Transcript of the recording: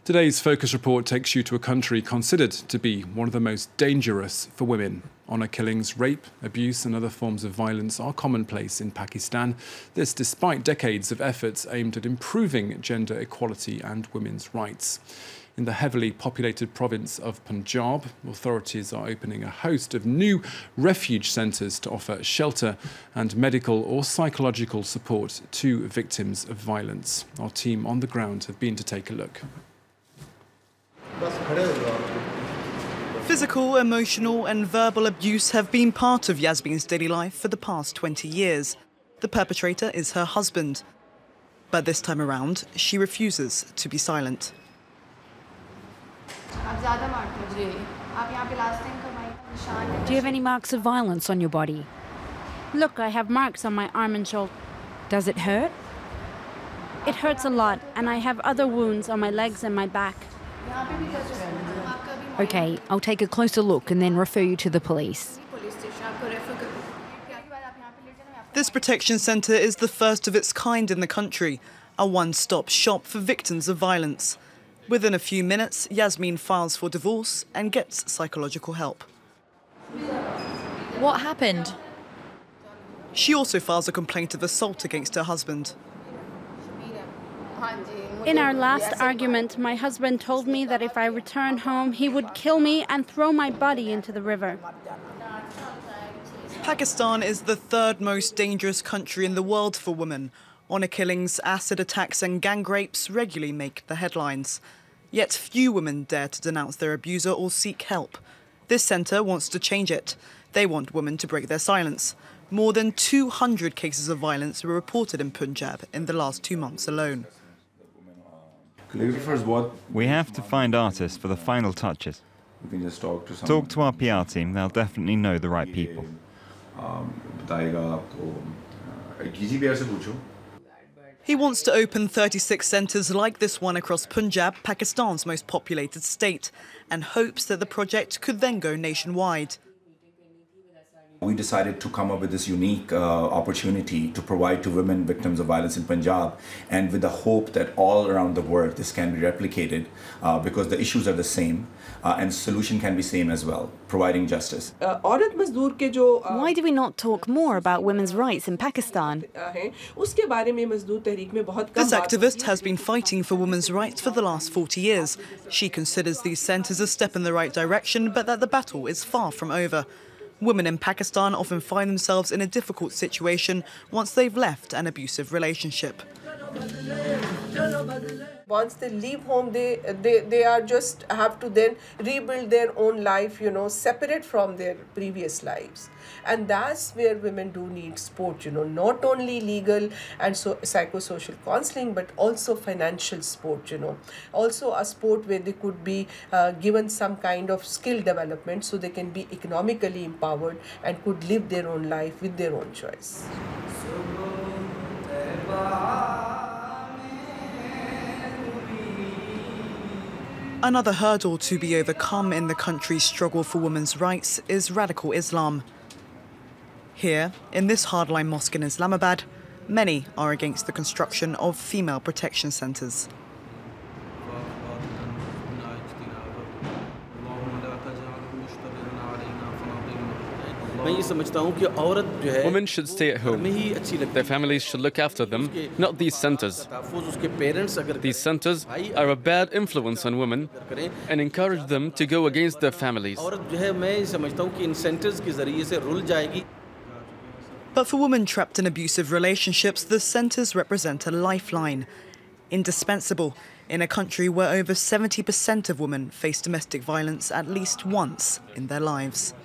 Today's Focus Report takes you to a country considered to be one of the most dangerous for women. Honour killings, rape, abuse and other forms of violence are commonplace in Pakistan. This despite decades of efforts aimed at improving gender equality and women's rights. In the heavily populated province of Punjab, authorities are opening a host of new refuge centres to offer shelter and medical or psychological support to victims of violence. Our team on the ground have been to take a look. Physical, emotional and verbal abuse have been part of Yasmin's daily life for the past 20 years. The perpetrator is her husband. But this time around, she refuses to be silent. Do you have any marks of violence on your body? Look, I have marks on my arm and shoulder. Does it hurt? It hurts a lot, and I have other wounds on my legs and my back. Okay, I'll take a closer look and then refer you to the police. This protection centre is the first of its kind in the country, a one-stop shop for victims of violence. Within a few minutes, Yasmin files for divorce and gets psychological help. What happened? She also files a complaint of assault against her husband. In our last argument, my husband told me that if I returned home, he would kill me and throw my body into the river. Pakistan is the third most dangerous country in the world for women. Honour killings, acid attacks and gang rapes regularly make the headlines. Yet few women dare to denounce their abuser or seek help. This centre wants to change it. They want women to break their silence. More than 200 cases of violence were reported in Punjab in the last 2 months alone. We have to find artists for the final touches. Talk to our PR team, they'll definitely know the right people. He wants to open 36 centres like this one across Punjab, Pakistan's most populated state, and hopes that the project could then go nationwide. We decided to come up with this unique opportunity to provide to women victims of violence in Punjab, and with the hope that all around the world this can be replicated because the issues are the same and solution can be same as well, providing justice. Why do we not talk more about women's rights in Pakistan? This activist has been fighting for women's rights for the last 40 years. She considers these centres a step in the right direction, but that the battle is far from over. Women in Pakistan often find themselves in a difficult situation once they've left an abusive relationship. Once they leave home, they are just have to then rebuild their own life, separate from their previous lives. And that's where women do need support, not only legal and psychosocial counseling, but also financial support, Also a support where they could be given some kind of skill development so they can be economically empowered and could live their own life with their own choice. Another hurdle to be overcome in the country's struggle for women's rights is radical Islam. Here, in this hardline mosque in Islamabad, many are against the construction of female protection centres. Women should stay at home. Their families should look after them, not these centres. These centres are a bad influence on women and encourage them to go against their families. But for women trapped in abusive relationships, the centres represent a lifeline. Indispensable in a country where over 70% of women face domestic violence at least once in their lives.